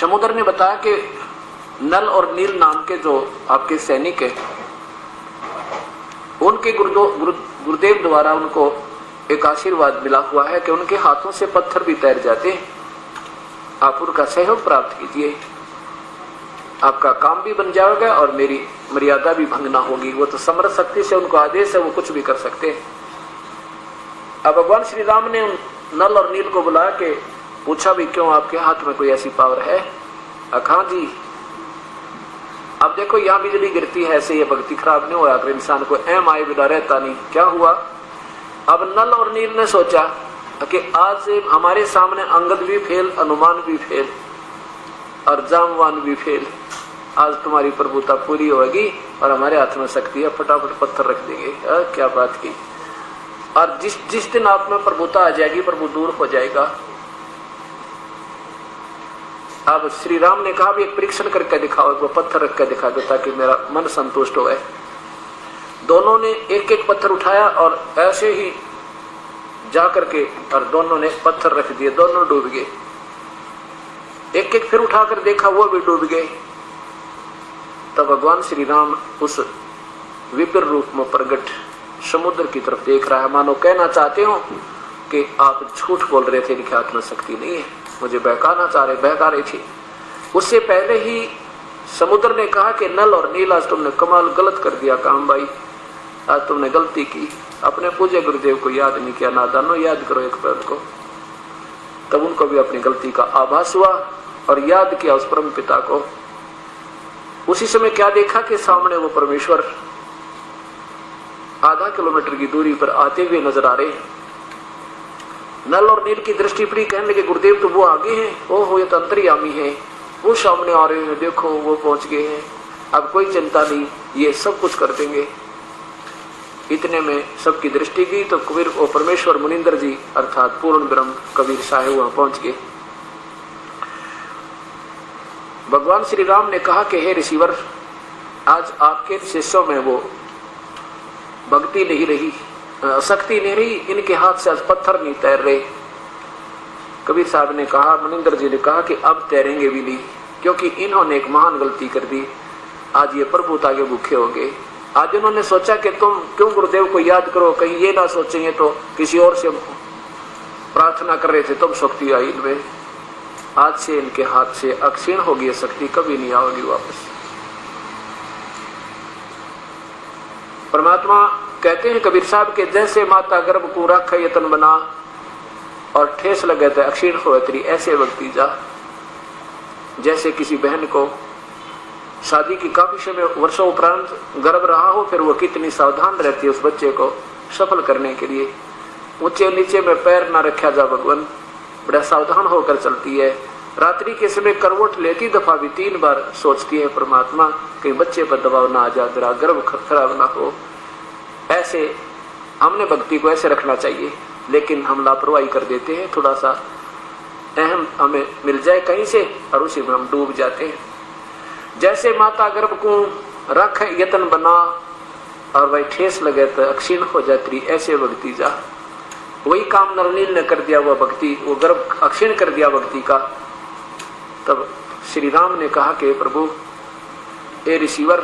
समुद्र ने बताया कि नल और नील नाम के जो आपके सैनिक है, उनके गुरुदेव द्वारा उनको एक आशीर्वाद मिला हुआ है कि उनके हाथों से पत्थर भी तैर जाते हैं। आप उनका सहयोग प्राप्त कीजिए, आपका काम भी बन जाएगा और मेरी मर्यादा भी भंग ना होगी। वो तो समर्थ शक्ति से उनको आदेश है, वो कुछ भी कर सकते हैं। अब भगवान श्री राम ने नल और नील को बुला के पूछा भी क्यों आपके हाथ में कोई ऐसी पावर है? हाँ जी। अब देखो यहाँ बिजली गिरती है, ऐसे ये भक्ति खराब नहीं होया, अगर इंसान को एम आए बिना रहता नहीं। क्या हुआ? अब नल और नील ने सोचा कि आज से हमारे सामने अंगद भी फेल, अनुमान भी फेल और जामवान भी फेल। आज तुम्हारी प्रभुता पूरी होगी और हमारे हाथ में शक्ति है, फटाफट पत्थर रख देंगे। क्या बात की। और जिस दिन आप में प्रभुता आ जाएगी, प्रभु दूर हो जाएगा। अब श्री राम ने कहा भी एक परीक्षण करके दिखाओ, वो पत्थर रख कर दिखा दो ताकि मेरा मन संतुष्ट हो। दोनों ने एक एक पत्थर उठाया और ऐसे ही जा करके और दोनों ने पत्थर रख दिए, दोनों डूब गए। एक एक फिर उठाकर देखा, वो भी डूब गए। तब भगवान श्री राम उस विपर रूप में प्रकट समुद्र की तरफ देख रहा है, मानो कहना चाहते हो कि आप झूठ बोल रहे थे, इनके हाथ में शक्ति नहीं है, मुझे बहका रहे थे। उससे पहले ही समुद्र ने कहा कि नल और नील, आज तुमने कमाल गलत कर दिया काम भाई, आज तुमने गलती की, अपने पूज्य गुरुदेव को याद नहीं किया। नादानो, याद करो एक पल को। तब उनको भी अपनी गलती का आभास हुआ और याद किया उस परम पिता को। उसी समय क्या देखा कि सामने वो परमेश्वर आधा किलोमीटर की दूरी पर आते हुए नजर आ रहे। नल और नील की दृष्टि पड़ी, कहने लगे गुरुदेव तो वो आगे हैं, ओहो ये तो अंतर्यामी है, वो सामने आ रहे हैं, देखो वो पहुंच गए हैं, अब कोई चिंता नहीं, ये सब कुछ कर देंगे। इतने में सबकी दृष्टि गई तो कबीर वो परमेश्वर मुनिंदर जी अर्थात पूर्ण ब्रह्म कबीर साहेब वहां पहुंच गए। भगवान श्री राम ने कहा कि हे ऋषिवर, आज आपके शिष्यों में वो भक्ति नहीं रही, शक्ति नहीं रही, इनके हाथ से आज पत्थर नहीं तैर रहे। कबीर साहब ने कहा, मुनिंदर जी ने कहा कि अब तैरेंगे भी नहीं, क्योंकि इन्होंने एक महान गलती कर दी। आज ये प्रभुता के भूखे हो गए। आज इन्होंने सोचा कि तुम क्यों गुरुदेव को याद करो, कहीं ये ना सोचेंगे तो किसी और से प्रार्थना कर रहे थे तब शक्ति आई इनमें। आज से इनके हाथ से अक्षीण होगी शक्ति, कभी नहीं आएगी वापस। परमात्मा कहते हैं कबीर साहब के, जैसे माता गर्भ को रख यतन बना और ठेस लगे तो अक्षीण हो तेरी, ऐसे भक्ति जा। जैसे किसी बहन को शादी की काफी समय वर्षों उपरांत गर्भ रहा हो, फिर वो कितनी सावधान रहती है उस बच्चे को सफल करने के लिए। ऊंचे नीचे में पैर ना रखा जा भगवान, बड़ा सावधान होकर चलती है। रात्रि के समय करवट लेती दफा भी 3 बार सोचती है परमात्मा कहीं बच्चे पर दबाव ना आ जा, जरा गर्भ खराब ना हो। ऐसे हमने भक्ति को ऐसे रखना चाहिए, लेकिन हम लापरवाही कर देते हैं। थोड़ा सा अहम हमें मिल जाए कहीं से और उसी में हम डूब जाते हैं। जैसे माता गर्भ को रख यतन बना और वही ठेस लगे तो अक्षीण हो जाती, ऐसे भक्ति जा। वही काम नरनील ने कर दिया, वह भक्ति, वो गर्भ अक्षीण कर दिया भक्ति का। तब श्री राम ने कहा कि प्रभु ए ऋषिवर,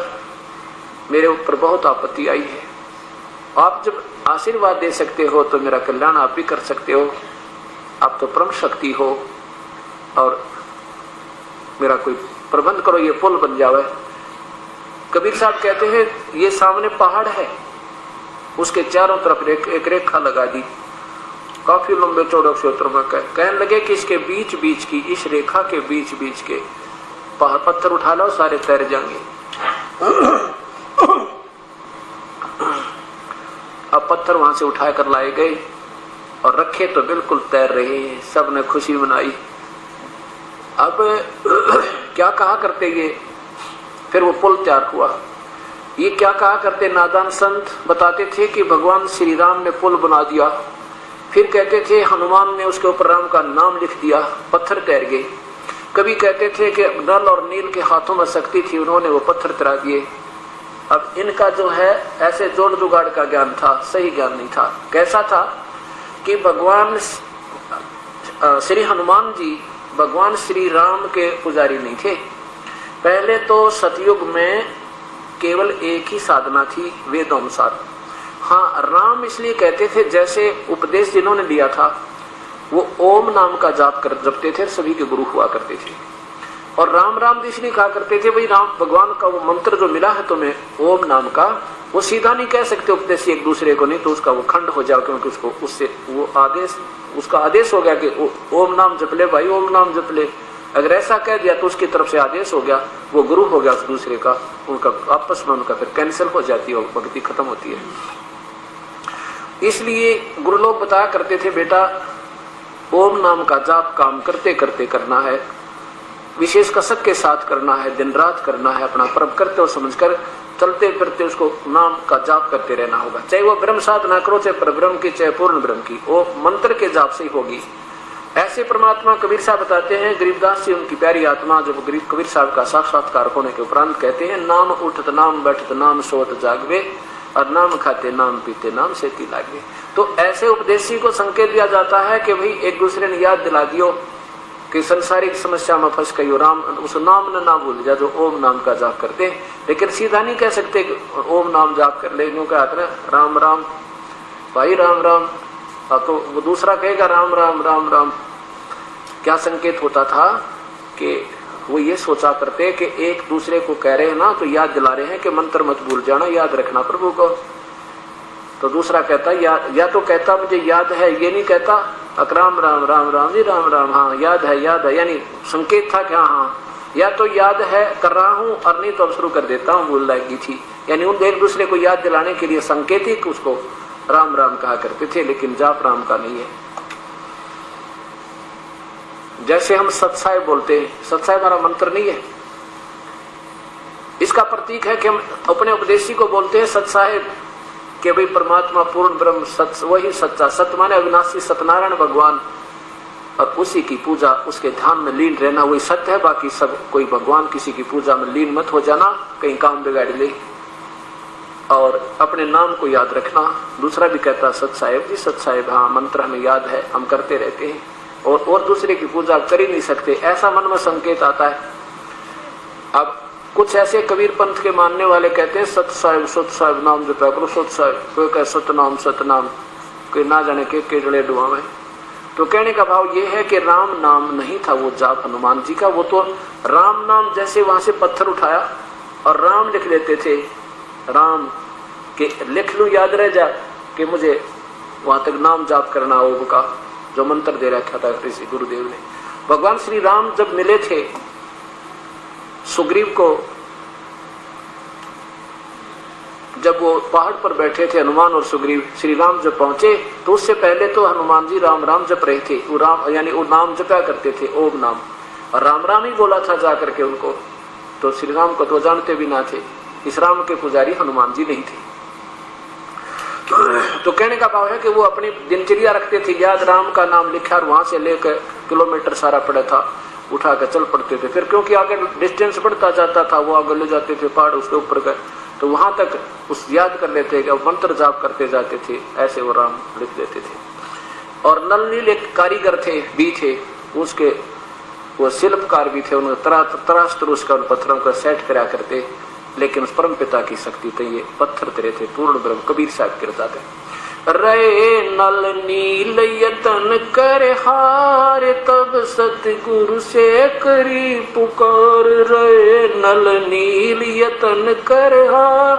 मेरे ऊपर बहुत आपत्ति आई है, आप जब आशीर्वाद दे सकते हो तो मेरा कल्याण आप भी कर सकते हो, आप तो परम शक्ति हो, और मेरा कोई प्रबंध करो, ये पुल बन जावे। कबीर साहब कहते हैं ये सामने पहाड़ है, उसके चारों तरफ एक रेखा लगा दी, काफी लंबे चौड़े क्षेत्र में। कहने लगे कि इसके बीच बीच की, इस रेखा के बीच बीच के पहाड़ पत्थर उठा लो, सारे तैर जाएंगे। अब पत्थर वहां से उठा कर लाए गए और रखे तो बिल्कुल तैर रहे हैं। सब ने खुशी मनाई। अब क्या कहा करते ये, फिर वो पुल तैयार हुआ। ये क्या कहा करते नादान संत, बताते थे कि भगवान श्री राम ने पुल बना दिया, फिर कहते थे हनुमान ने उसके ऊपर राम का नाम लिख दिया, पत्थर तैर गए। कभी कहते थे कि नल और नील के हाथों में शक्ति थी, उन्होंने वो पत्थर तैरा दिए। अब इनका जो है ऐसे जोड़ जुगाड़ का ज्ञान था, सही ज्ञान नहीं था। कैसा था कि भगवान श्री हनुमान जी भगवान श्री राम के पुजारी नहीं थे। पहले तो सतयुग में केवल एक ही साधना थी वेदों अनुसार। हाँ, राम इसलिए कहते थे, जैसे उपदेश जिन्होंने लिया था वो ओम नाम का जाप कर जपते थे, सभी के गुरु हुआ करते थे। और राम राम इसलिए कहा करते थे, भाई राम भगवान का वो मंत्र जो मिला है तुम्हें ओम नाम का, वो सीधा नहीं कह सकते उपदेश एक दूसरे को, नहीं तो उसका वो खंड हो जाए, क्योंकि उसको उससे वो आदेश, उसका आदेश हो गया कि ओम नाम जप ले भाई, ओम नाम जप ले। अगर ऐसा कह दिया तो उसकी तरफ से आदेश हो गया, वो गुरु हो गया उस दूसरे का, उनका आपस में उनका फिर कैंसिल हो जाती है और भक्ति खत्म होती है। इसलिए गुरु लोग बताया करते थे, बेटा ओम नाम का जाप काम करते करते करना है, विशेष कसक के साथ करना है, दिन रात करना है, अपना पर्व करते हो समझकर चलते फिरते उसको नाम का जाप करते रहना होगा। चाहे वो ब्रह्म साधना करो, चाहे परब्रह्म की, चाहे पूर्ण ब्रह्म की, वो मंत्र के जाप से ही होगी। ऐसे परमात्मा कबीर साहब बताते हैं, गरीबदास जी उनकी प्यारी आत्मा जब कबीर साहब का साक्षात्कार होने के उपरांत कहते हैं, नाम उठत नाम बैठत नाम सोत जागवे, और नाम खाते नाम पीते नाम से लागे। तो ऐसे उपदेशी को संकेत दिया जाता है कि भाई एक दूसरे ने याद दिला दियो कि संसारिक समस्या में फंस गई, राम उस नाम ने ना भूल जा जो ओम नाम का जाप करते। लेकिन सीधा नहीं कह सकते कि ओम नाम जाप कर ले, क्योंकि आते ना राम राम भाई राम राम, तो वो दूसरा कहेगा राम राम राम राम। क्या संकेत होता था कि वो ये सोचा करते कि एक दूसरे को कह रहे हैं ना, तो याद दिला रहे हैं कि मंत्र मत भूल जाना, याद रखना प्रभु को। तो दूसरा कहता या तो कहता मुझे याद है, ये नहीं कहता अकराम राम राम राम जी राम राम, हाँ याद है, यानी संकेत था कि हाँ या तो याद है कर रहा हूं, और नहीं तो अब शुरू कर देता हूं, भूल लगी थी। यानी उन एक दूसरे को याद दिलाने के लिए संकेतिक उसको राम राम कहा करते थे, लेकिन जाप राम का नहीं है। जैसे हम सत्साय बोलते हैं, सत्साय हमारा मंत्र नहीं है, इसका प्रतीक है कि हम अपने उपदेशी को बोलते हैं सत्साय कि भाई परमात्मा पूर्ण ब्रह्म सत्य, वही सच्चा, सत्य माने अविनाशी सत्यनारायण भगवान, और उसी की पूजा, उसके ध्यान में लीन रहना वही सत्य है। बाकी सब कोई भगवान किसी की पूजा में लीन मत हो जाना, कहीं काम बिगाड़ ले। और अपने नाम को याद रखना। दूसरा भी कहता सत्साहेब जी, सत्साहेब हाँ मंत्र हमें याद है, हम करते रहते हैं, और दूसरे की पूजा कर ही नहीं सकते, ऐसा मन में संकेत आता है। अब कुछ ऐसे कबीर पंथ के मानने वाले कहते हैं सत साहिब नाम जपा करो, सत साहिब, कोई कहे सतनाम, कोई ना जाने के जड़े डुआ में। तो कहने का भाव ये है कि राम नाम नहीं था वो जाप हनुमान जी का, वो तो राम नाम जैसे वहां से पत्थर उठाया और राम लिख लेते थे, राम के लिख लूं याद रह जा कि मुझे वहां तक नाम जाप करना ओम का, जो मंत्र दे रखा था ऋषि गुरुदेव ने। भगवान श्री राम जब मिले थे सुग्रीव को, जब वो पहाड़ पर बैठे थे हनुमान और सुग्रीव, श्री राम जब पहुंचे तो उससे पहले तो हनुमान जी राम राम जप रहे थे, वो राम यानी वो नाम जपा करते थे ओम नाम, और राम राम ही बोला था जाकर के उनको। तो श्री राम को तो जानते भी ना थे, इस राम के पुजारी हनुमान जी नहीं थे। तो कहने का भाव है कि वो अपनी दिनचर्या रखते थे, याद राम का नाम लिखा और वहां से लेकर किलोमीटर सारा पड़ा था, उठा कर चल पड़ते थे। फिर क्योंकि आगे डिस्टेंस बढ़ता जाता था, वो आगे ले जाते थे पहाड़ उसके ऊपर गए, तो वहां तक उस याद कर लेते कि मंत्र जाप करते जाते थे, ऐसे वो राम लिख देते थे। और नल नील एक कारीगर थे भी थे, उसके वो शिल्पकार भी थे, उन्होंने तराश उसका उन पत्थरों को सेट करा करते, लेकिन उस परम पिता की शक्ति थे, ये पत्थर तेरे थे पूर्ण ब्रह्म। कबीर साहब कहता थे रे नल नील यतन कर हार, तब सतगुरु से करी पुकार। रे नल नील यतन कर हार,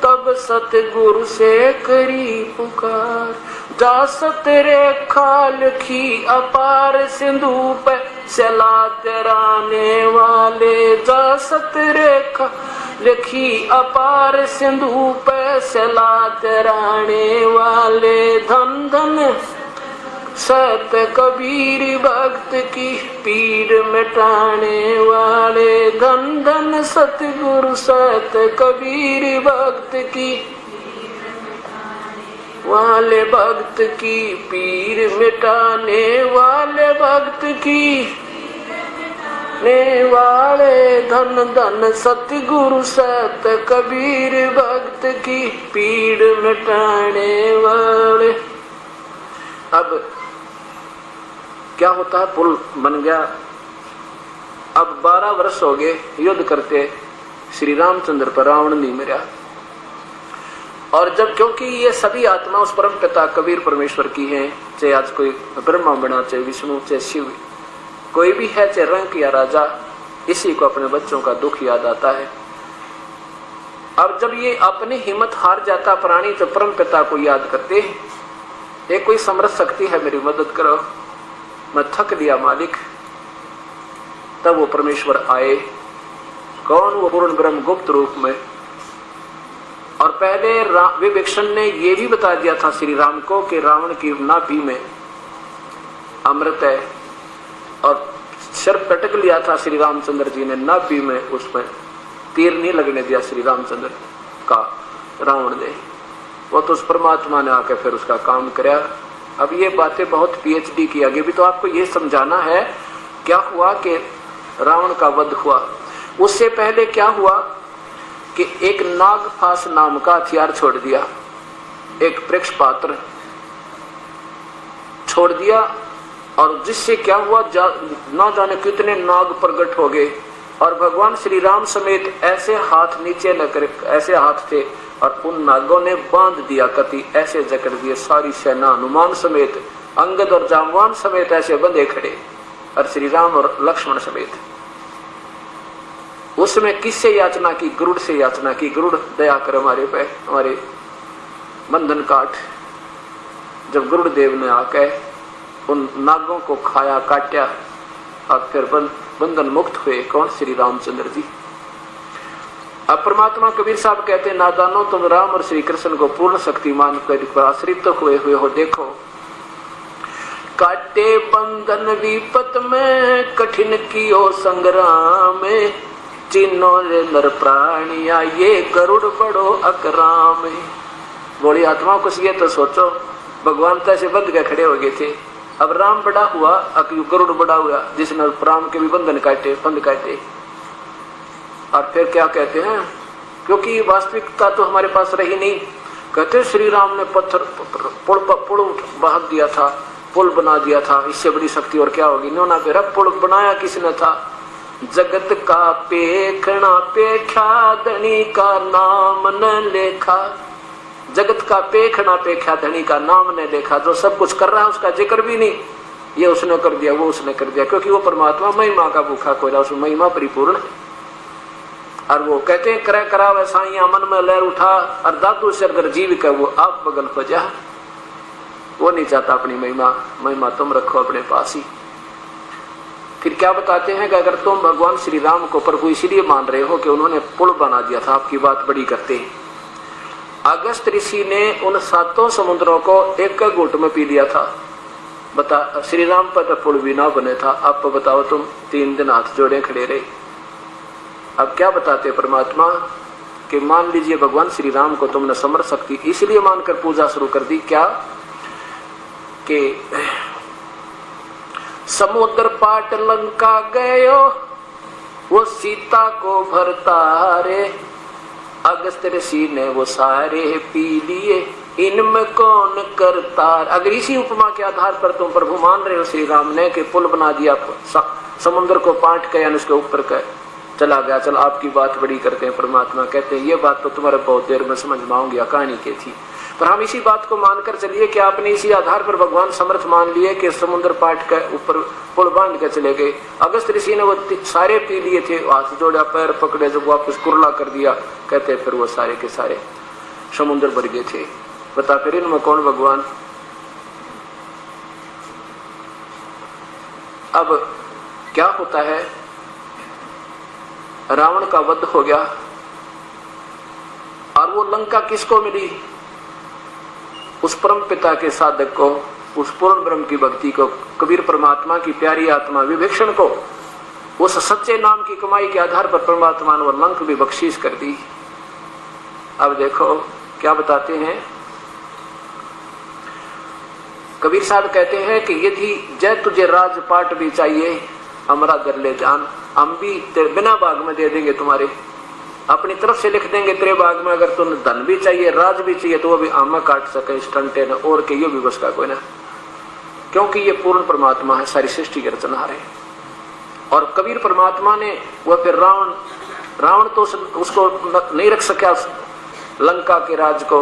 तब सतगुरु से करी पुकार। जा सतरेखा लिखी अपार सिंधु पे चला तेराने वाले, जा सतरेखा लिखी अपार सिंधु पे चला तेराने वाले। धन धन सत कबीर भक्त की पीड़ मिटाने वाले, धन धन सतगुरु सत कबीर भक्त की वाले, भक्त की पीर मिटाने वाले, भक्त की ने वाले। धन धन सतगुरु सत कबीर भक्त की पीड़ मिटाने वाले। अब क्या होता है, पुल बन गया, अब 12 वर्ष हो गए युद्ध करते, श्री रामचंद्र पर रावण नहीं मरा। और जब क्योंकि ये सभी आत्मा उस परम पिता कबीर परमेश्वर की हैं, चाहे आज कोई ब्रह्मा बना, चाहे विष्णु, चाहे शिव, कोई भी है, चाहे रंग या राजा, इसी को अपने बच्चों का दुख याद आता है। अब जब ये अपनी हिम्मत हार जाता प्राणी, तो परम पिता को याद करते, ये कोई समर्थ शक्ति है, मेरी मदद करो, मैं थक लिया मालिक। तब वो परमेश्वर आए। कौन? वो पूर्ण ब्रह्म गुप्त रूप में। और पहले विभीषण ने ये भी बता दिया था श्री राम को कि रावण की नाभि में अमृत है, और सिर पटक लिया था श्री रामचंद्र जी ने नाभि में, उसमें तीर नहीं लगने दिया श्री रामचंद्र का रावण ने। वो तो उस परमात्मा ने आके फिर उसका काम कराया। अब ये बातें बहुत पीएचडी की, आगे भी तो आपको ये समझाना है क्या हुआ कि रावण का वध हुआ। उससे पहले क्या हुआ कि एक नागफास नाम का हथियार छोड़ दिया, एक वृक्ष पात्र छोड़ दिया, और जिससे क्या हुआ, ना जाने कितने नाग प्रकट हो गए। और भगवान श्री राम समेत ऐसे हाथ नीचे न कर, ऐसे हाथ थे, और उन नागों ने बांध दिया कति, ऐसे जकड़ दिए सारी सेना, हनुमान समेत, अंगद और जामवान समेत ऐसे बंधे खड़े, और श्री राम और लक्ष्मण समेत। उसमें किससे याचना की? गरुड़ से याचना की, गरुड़ दया कर हमारे पे, हमारे बंधन काट। जब गरुड़ देव ने आके उन नागों को खाया, काटा, और फिर बंधन मुक्त हुए। कौन? श्री रामचंद्र जी। अब परमात्मा कबीर साहब कहते हैं, नादानो तुम राम और श्री कृष्ण को पूर्ण शक्तिमान पर आश्रित तो हुए हो। देखो, काटे बंधन विपत में, कठिन कियो संग्राम, चिन्नो रे नर प्राणिया, ये गरुड़ बड़ो अकराम। बोली आत्मा कुछ ये तो सोचो, भगवान तो ऐसे बंध के खड़े हो गए थे, अब राम बड़ा हुआ, अब गरुड़ बड़ा हुआ, जिसने राम के भी बंधन काटे, बंद काटे। और फिर क्या कहते हैं, क्योंकि वास्तविकता तो हमारे पास रही नहीं। कहते श्री राम ने पत्थर पुल बहा दिया था, पुल बना दिया था, इससे बड़ी शक्ति और क्या होगी। न्योना पे पुल बनाया किसने था? जगत का पेखना पेख्या, धनी का नाम न लेखा। जगत का पेखना पेख्या, धनी का नाम ने देखा। जो सब कुछ कर रहा है उसका जिक्र भी नहीं, ये उसने कर दिया, वो उसने कर दिया, क्योंकि वो परमात्मा महिमा का भूखा कोयला, उसमें महिमा परिपूर्ण है। और वो कहते हैं करे करावे साइया, मन में लहर उठा, और दादू से अगर जीव का वो आप बगल हो जा। वो नहीं चाहता अपनी महिमा तुम रखो अपने पास ही। फिर क्या बताते हैं कि अगर तुम भगवान श्री राम को प्रभु इसलिए मान रहे हो कि उन्होंने पुल बना दिया था, आपकी बात बड़ी करते हैं। अगस्त ऋषि ने उन 7 समुद्रों को एक घूंट में पी लिया था। बता, श्री राम पर पुल भी ना बने था। अब बताओ तुम 3 दिन हाथ जोड़े खड़े रहे। अब क्या बताते परमात्मा कि मान लीजिए भगवान श्री राम को तुमने समर्थ शक्ति इसलिए मानकर पूजा शुरू कर दी, क्या कि समुद्र पाट लंका गयो, वो सीता को भरता रे, अगस्त ऋषि ने वो सारे पी लिए, इनमें कौन करता। अगर इसी उपमा के आधार पर तुम प्रभु मान रहे हो श्री राम ने कि पुल बना दिया, समुद्र को पाट के उसके ऊपर का चला गया, चल आपकी बात बड़ी करते हैं। परमात्मा कहते हैं ये बात तो तुम्हारे बहुत देर में समझ में आऊंगी, कहानी की थी, पर हम इसी बात को मानकर चलिए कि आपने इसी आधार पर भगवान समर्थ मान लिए कि समुद्र पाट के ऊपर पुल बांध के चले गए। अगस्त ऋषि ने वो सारे पी लिए थे, हाथ जोड़ा, पैर पकड़े, जब वापस कुरला कर दिया, कहते फिर वो सारे के सारे समुद्र भर गए थे। बता फिर इनमें कौन भगवान। अब क्या होता है, रावण का वध हो गया, और वो लंका किसको मिली? उस परम पिता के साधक को, उस पूर्ण ब्रह्म की भक्ति को, कबीर परमात्मा की प्यारी आत्मा विभीषण को। उस सच्चे नाम की कमाई के आधार पर परमात्मा ने वो लंक भी बख्शीश कर दी। अब देखो क्या बताते हैं कबीर साहब, कहते हैं कि यदि जय तुझे राजपाट भी चाहिए, हमारा घर ले जान, हम भी तेरे बिना बाग में दे देंगे, तुम्हारे अपनी तरफ से लिख देंगे तेरे बाग में। अगर तुम्हें धन भी चाहिए, राज भी चाहिए, तो वो भी आमा काट सके इस टंटे ने, और के ये भी बस का कोई ना, क्योंकि ये पूर्ण परमात्मा है, सारी सृष्टि के रचनहार है। और कबीर परमात्मा ने वह फिर रावण तो उसको नहीं रख सका लंका के राज को,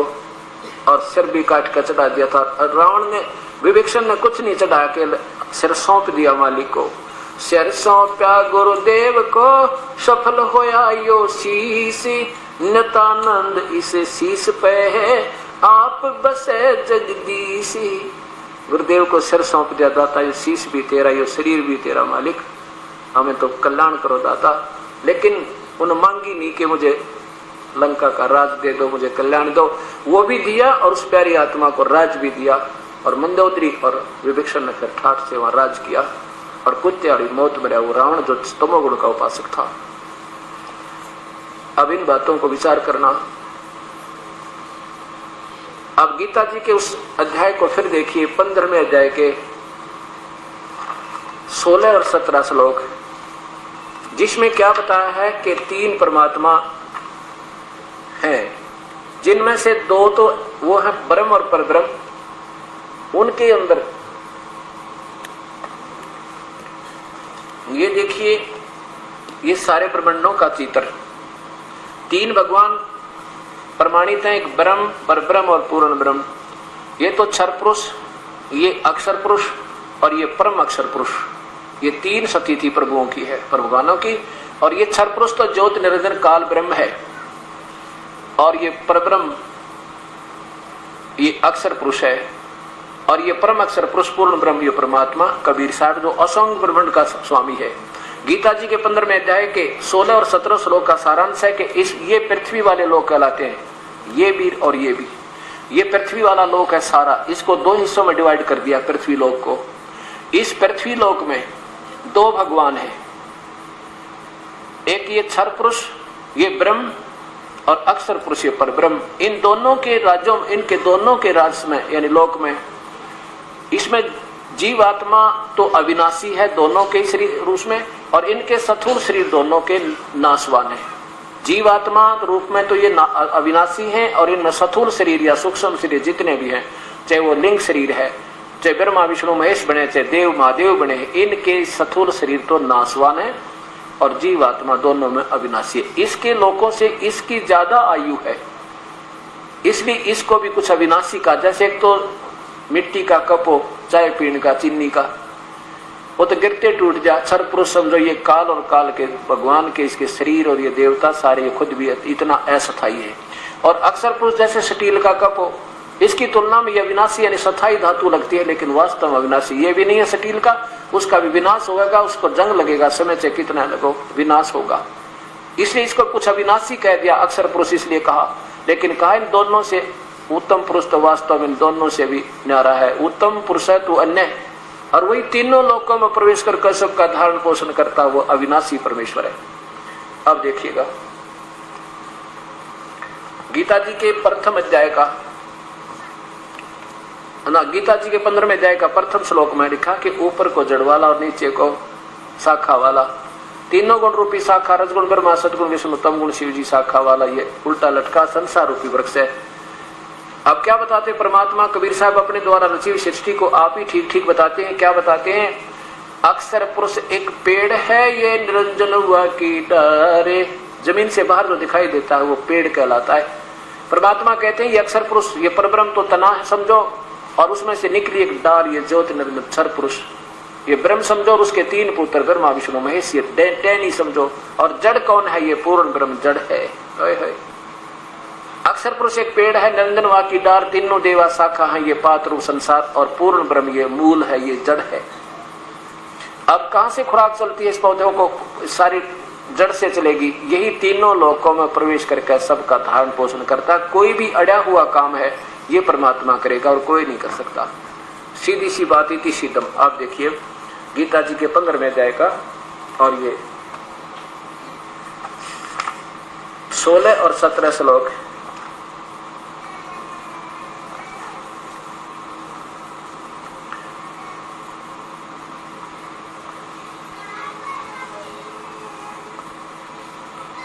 और सिर भी काट कर चढ़ा दिया था। रावण ने, विभीषण ने कुछ नहीं चढ़ाया के सिर सौंप दिया मालिक को। सिर सौंप्या गुरुदेव को, सफल होया यो शीश, नितानंद इस शीश पे है आप बसे जगदीश। गुरुदेव को सिर सौंप दिया, दाता ये शीश भी तेरा, ये शरीर भी तेरा मालिक, हमें तो कल्याण करो दाता। लेकिन उन्होंने मांगी नहीं कि मुझे लंका का राज दे दो, मुझे कल्याण दो, वो भी दिया और उस प्यारी आत्मा को राज भी दिया। और मंदोदरी और विभीषण ने फिर ठाठ से वहां राज किया और कुत्ते वाली मौत मरा वो रावण जो तमोगुण का उपासक था। अब इन बातों को विचार करना। अब गीता जी के उस अध्याय को फिर देखिए, 15वें अध्याय के 16 और 17 श्लोक, जिसमें क्या बताया है कि 3 परमात्मा हैं, जिनमें से 2 तो वो है ब्रह्म और परब्रह्म। उनके अंदर ये देखिए, ये सारे ब्रह्मांडों का चित्र, 3 भगवान प्रमाणित हैं, एक ब्रह्म, परब्रह्म और पूर्ण ब्रह्म। ये तो क्षर पुरुष, ये अक्षर पुरुष और ये परम अक्षर पुरुष, ये 3 सतीथि प्रभुओं की है, भगवानों की। और ये क्षर पुरुष तो ज्योत निरंजन काल ब्रह्म है, और ये परब्रह्म ये अक्षर पुरुष है, और ये परम अक्षर पुरुष पूर्ण ब्रह्म ये परमात्मा कबीर साहब जो असंग ब्रह्मांड का स्वामी है। गीता जी के 15वें अध्याय के 16 और 17 श्लोक का सारांश है कि ये पृथ्वी वाले लोग कहलाते हैं, ये भी और ये भी। ये पृथ्वी वाला लोक है सारा, इसको 2 हिस्सों में डिवाइड कर दिया पृथ्वी लोक को। इस पृथ्वी लोक में 2 भगवान है, एक ये क्षर पुरुष ये ब्रह्म, और अक्षर पुरुष ये परब्रह्म। इन दोनों के राज्यों, इनके दोनों के राज में यानी लोक में, इसमें जीवात्मा तो अविनाशी है दोनों के शरीर रूप में, और इनके स्थूल शरीर दोनों के नाशवान है। जीवात्मा रूप में तो ये अविनाशी हैं, और इनमें स्थूल शरीर या सूक्ष्म शरीर जितने भी हैं, चाहे वो लिंग शरीर है, चाहे ब्रह्मा विष्णु महेश बने, चाहे देव महादेव बने, इनके स्थूल शरीर तो नाशवान है और जीवात्मा दोनों में अविनाशी है। इसके लोगों से इसकी ज्यादा आयु है, इसलिए इसको भी कुछ अविनाशी का, जैसे एक तो मिट्टी का कप हो, चाय पीने का, चीनी का, वो तो गिरते टूट जा। क्षर पुरुष समझो ये काल, और काल के भगवान के इसके शरीर और ये देवता सारे, ये खुद भी इतना अस्थायी है। और अक्षर पुरुष जैसे स्टील का कप हो, इसकी तुलना में ये अविनाशी यानी स्थायी धातु लगती है, लेकिन वास्तव में अविनाशी ये भी नहीं है स्टील का, उसका भी विनाश होगा, उसको जंग लगेगा, समय से कितना लगो विनाश होगा। इसलिए इसको कुछ अविनाशी कह दिया अक्षर पुरुष, इसलिए कहा। लेकिन कहा इन दोनों से उत्तम पुरुष तो वास्तव में इन दोनों से भी न्यारा है। उत्तम पुरुष है तो अन्य, और वही तीनों लोकों में प्रवेश कर सबका धारण पोषण करता वो अविनाशी परमेश्वर है। अब देखिएगा गीता जी के प्रथम अध्याय का ना, गीता जी के 15वें अध्याय का प्रथम श्लोक में लिखा कि ऊपर को जड़ वाला और नीचे को शाखा वाला, तीनों गुण रूपी शाखा, रजगुण ब्रह्मा, सतगुण विष्णु, तम गुण शिव जी शाखा वाला, ये उल्टा लटका संसार रूपी वृक्ष है। अब क्या बताते परमात्मा कबीर साहब अपने द्वारा रची हुई सृष्टि को आप ही ठीक ठीक बताते हैं। क्या बताते हैं? अक्षर पुरुष एक पेड़ है, ये निरंजन हुआ की डारे, जमीन से बाहर जो दिखाई देता है वो पेड़ कहलाता है। परमात्मा कहते हैं ये अक्षर पुरुष, ये परब्रह्म तो तना है समझो, और उसमें से निकली एक डाल, ये ज्योति निरंजन अक्षर पुरुष, ये ब्रह्म समझो, और उसके 3 पुत्र ब्रह्मा विष्णु महेश, ये टैनी समझो। और जड़ कौन है? ये पूर्ण ब्रह्म जड़ है। अक्षर पुरुष एक पेड़ है, निरंजन वा की डार, तीनों देवा शाखा है, ये पात्र रूप संसार, और पूर्ण ब्रह्म ये मूल है, ये जड़ है। अब कहां से खुराक चलती है इस पौधों को? सारी जड़ से चलेगी। यही तीनों लोकों में प्रवेश करके सबका धारण पोषण करता। कोई भी अड़ा हुआ काम है ये परमात्मा करेगा और कोई नहीं कर सकता। सीधी सी बात, इति सिद्धम। आप देखिए गीता जी के 15वें अध्याय का, और ये 16 और 17 श्लोक।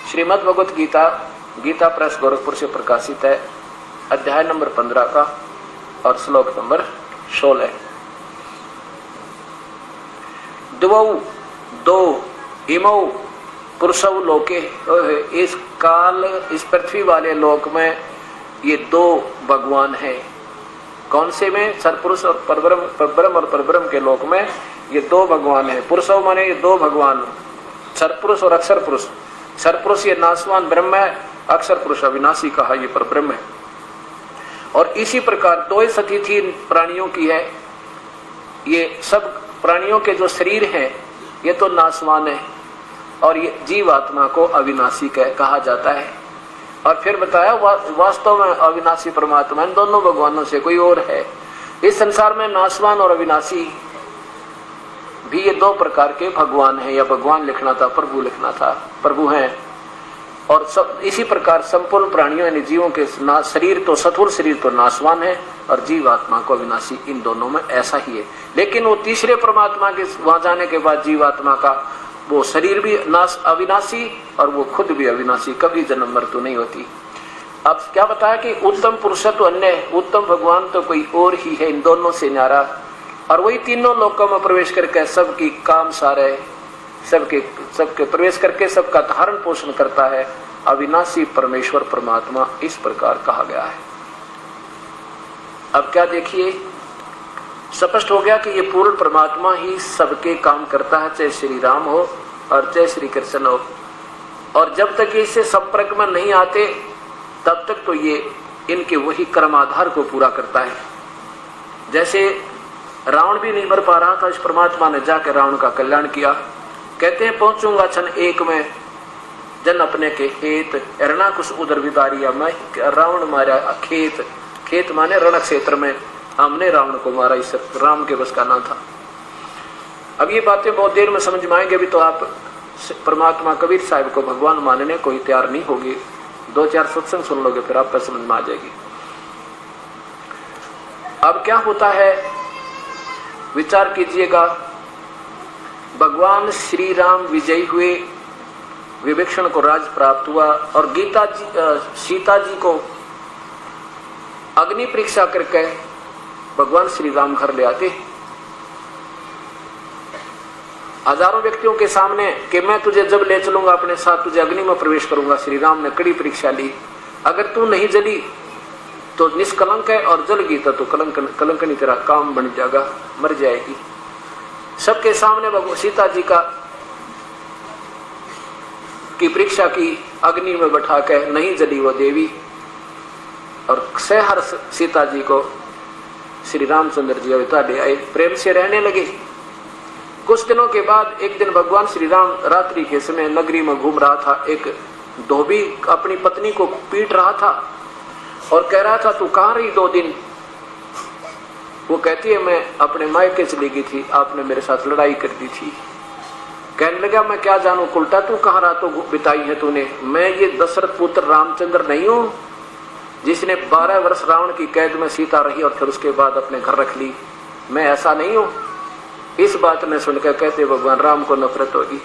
श्रीमद् भगवत गीता, गीता प्रेस गोरखपुर से प्रकाशित है, अध्याय नंबर 15 का और श्लोक नंबर 16। द्वौ, दो इमौ पुरुषौ लोके, इस काल इस पृथ्वी वाले लोक में ये दो भगवान हैं। कौन से में? सरपुरुष और परब्रह्म और परब्रह्म के लोक में ये दो भगवान हैं। पुरुषौ माने ये दो भगवान, सरपुरुष और अक्षर पुरुष। सरपुरुष ये नाशवान ब्रह्म है, अक्षर पुरुष अविनाशी कहा ये परब्रह्म है। और इसी प्रकार दो स्थिति प्राणियों की है। ये सब प्राणियों के जो शरीर हैं ये तो नाशवान है और ये जीवात्मा को अविनाशी कहा जाता है। और फिर बताया वास्तव में अविनाशी परमात्मा इन दोनों भगवानों से कोई और है। इस संसार में नाशवान और अविनाशी भी ये दो प्रकार के भगवान हैं, या भगवान लिखना था, प्रभु लिखना था, प्रभु हैं। और सब इसी प्रकार संपूर्ण प्राणियों यानी जीवों के शरीर तो सत्वर शरीर तो नाशवान है और जीवात्मा को अविनाशी, इन दोनों में ऐसा ही है। लेकिन वो तीसरे परमात्मा के वहां जाने के बाद जीवात्मा का वो शरीर भी अविनाशी और वो खुद भी अविनाशी, कभी जन्म मृत्यु नहीं होती। अब क्या बताया कि उत्तम पुरुष तो अन्य, उत्तम भगवान तो कोई और ही है इन दोनों से न्यारा, और वही तीनों लोकों में प्रवेश करके सबकी काम सारे सबके प्रवेश करके सबका धारण पोषण करता है। अविनाशी परमेश्वर परमात्मा इस प्रकार कहा गया है। अब क्या देखिए, स्पष्ट हो गया कि ये पूर्ण परमात्मा ही सबके काम करता है, चाहे श्री राम हो और चाहे श्री कृष्ण हो। और जब तक ये इससे संपर्क में नहीं आते तब तक तो ये इनके वही कर्माधार को पूरा करता है। जैसे रावण भी नहीं मर पा रहा था, इस परमात्मा ने जाकर रावण का कल्याण किया। कहते हैं पहुंचूंगा क्षण एक में जन अपने के खेत, एरना कुछ उधर विदारिया, मैं रावण मारा खेत, खेत माने रण क्षेत्र में हमने रावण को मारा, इस राम के बस का ना था। अब ये बातें बहुत देर में समझ में आएंगे। अभी तो आप परमात्मा कबीर साहब को भगवान मानने को ही तैयार नहीं होगी, 2-4 सत्संग सुन लोगे फिर आपको समझ में आ जाएगी। अब क्या होता है विचार कीजिएगा। भगवान श्री राम विजयी हुए, विभीषण को राज प्राप्त हुआ और सीता जी को अग्नि परीक्षा करके भगवान श्री राम घर ले आते हजारों व्यक्तियों के सामने कि मैं तुझे जब ले चलूंगा अपने साथ, तुझे अग्नि में प्रवेश करूंगा। श्री राम ने कड़ी परीक्षा ली, अगर तू नहीं जली तो निष्कलंक है और जल गई तो कलंकनी तेरा काम बन जाएगा, मर जाएगी। सबके सामने सीता जी की परीक्षा की, अग्नि में बैठा के नहीं जली वो देवी, और सहर सीता जी को श्री रामचंद्र जी अयोध्या ले आए, प्रेम से रहने लगे। कुछ दिनों के बाद एक दिन भगवान श्री राम रात्रि के समय नगरी में घूम रहा था। एक धोबी अपनी पत्नी को पीट रहा था और कह रहा था तू कहाँ रही 2 दिन। वो कहती है मैं अपने मायके चली गई थी, आपने मेरे साथ लड़ाई कर दी थी। कहने लगा मैं क्या जानू उल्टा तू कहाँ रातों बिताई है तूने। मैं ये दशरथ पुत्र रामचंद्र नहीं हूँ जिसने 12 वर्ष रावण की कैद में सीता रही और फिर उसके बाद अपने घर रख ली, मैं ऐसा नहीं हूँ। इस बात ने सुनकर कहते भगवान राम को नफरत होगी।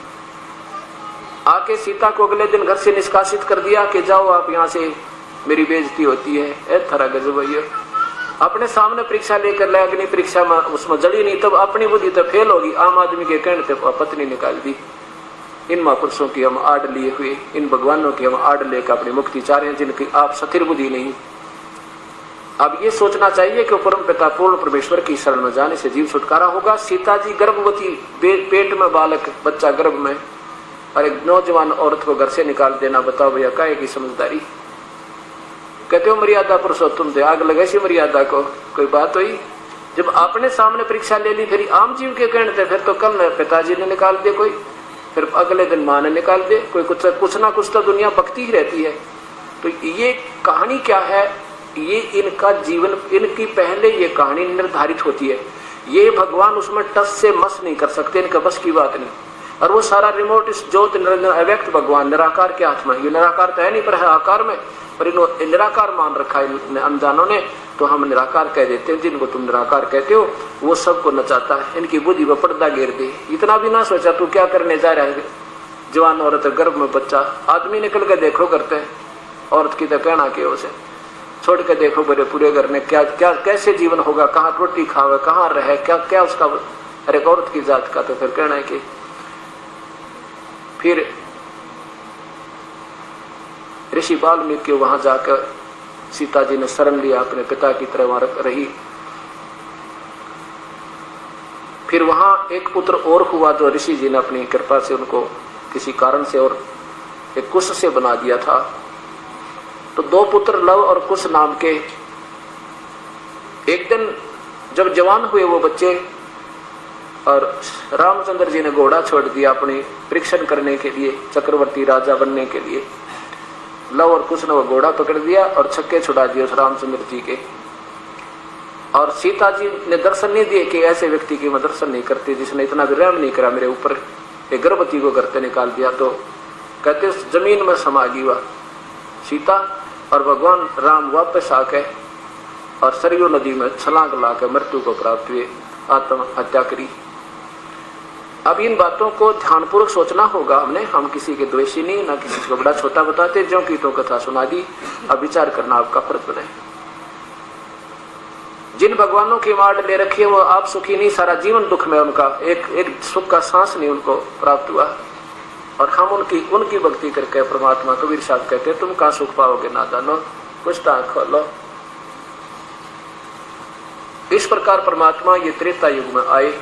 आके सीता को अगले दिन घर से निष्कासित कर दिया कि जाओ आप यहाँ से, मेरी बेइज्जती होती है। थरा गजब है। अपने सामने परीक्षा लेकर लाया, अग्नि परीक्षा में उसमें जड़ी नहीं, तब अपनी बुद्धि तो फेल होगी। आम आदमी के कहने से पत्नी निकाल दी। इन महापुरुषों की हम आड़ लिए हुए, इन भगवानों की हम आड़ लेकर अपनी मुक्ति चाह रहे हैं जिनकी आप स्थिर बुद्धि नहीं। अब ये सोचना चाहिए कि परम पिता पूर्ण परमेश्वर की शरण में जाने से जीव छुटकारा होगा। सीता जी गर्भवती, पेट में बालक बच्चा गर्भ में, और एक नौजवान औरत को घर से निकाल देना, बताओ भैया काहे की समझदारी। कहते हो मर्यादा पुरुषोत्तम थे, आग लगे सी मर्यादा को, कोई बात हुई। जब आपने सामने परीक्षा ले ली फिर आम जीव के कहने थे, फिर तो कल पिताजी ने निकाल दे कोई, फिर अगले दिन माँ ने निकाल दे कोई, कुछ ना कुछ तो दुनिया बकती ही रहती है। तो ये कहानी क्या है, ये इनका जीवन, इनकी पहले ये कहानी निर्धारित होती है। ये भगवान उसमें टस से मस नहीं कर सकते, इनका बस की बात नहीं। और वो सारा रिमोट इस ज्योत निरंजन अव्यक्त भगवान निराकार के हाथ में, ये निराकार तो है नहीं पर है आकार में, पर इन्होंने निराकार मान रखा है अनजानों ने, तो हम निराकार कह देते हैं। जिनको तुम निराकार कहते हो वो सबको नचाता है, इनकी बुद्धि में पर्दा घेर दे। इतना भी ना सोचा तू क्या करने जा रहा है। जवान औरत गर्भ में बच्चा, आदमी निकल के देखो करते हैं, औरत की तो कहना के उसे छोड़ के देखो बड़े पूरे घर में क्या क्या कैसे जीवन होगा, कहाँ रोटी खावे, कहाँ रहे, क्या क्या उसका। अरे औरत की जात का तो फिर कहना है कि फिर ऋषि वाल्मीकि वहां जाकर सीता जी ने शरण लिया, अपने पिता की तरह वहां रही। फिर वहां एक पुत्र और हुआ जो ऋषि जी ने अपनी कृपा से उनको किसी कारण से और एक कुश से बना दिया था। तो 2 पुत्र लव और कुश नाम के। एक दिन जब जवान हुए वो बच्चे और रामचंद्र जी ने घोड़ा छोड़ दिया अपनी परीक्षण करने के लिए, चक्रवर्ती राजा बनने के लिए। लव और कुश ने वो घोड़ा पकड़ दिया और छक्के छुड़ा दिए उस रामचंद्र जी के। और सीता जी ने दर्शन नहीं दिए कि ऐसे व्यक्ति की मैं दर्शन नहीं करती जिसने इतना विराम नहीं करा मेरे ऊपर, एक गर्भवती को घर से निकाल दिया। तो कहते उस जमीन में समा गई वह सीता, और भगवान राम वापस आके और सरयू नदी में छलांग लाकर मृत्यु को प्राप्त हुए, आत्महत्या करी। अब इन बातों को ध्यानपूर्वक सोचना होगा हमने। हम किसी के द्वेषी नहीं, ना किसी को बड़ा छोटा बताते, जो की तो कथा सुना दी। अब विचार करना आपका फर्ज बने। जिन भगवानों की मार्ड ले रखी है वो आप सुखी नहीं, सारा जीवन दुख में उनका एक सुख का सांस नहीं उनको प्राप्त हुआ। और हम उनकी भक्ति करके परमात्मा कबीर साहब कहते तुम कहां सुख पाओगे ना जानो, कुछ तो आंख खोलो। इस प्रकार परमात्मा ये त्रेता युग में आए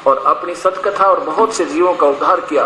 और अपनी सतकथा और बहुत से जीवों का उद्धार किया।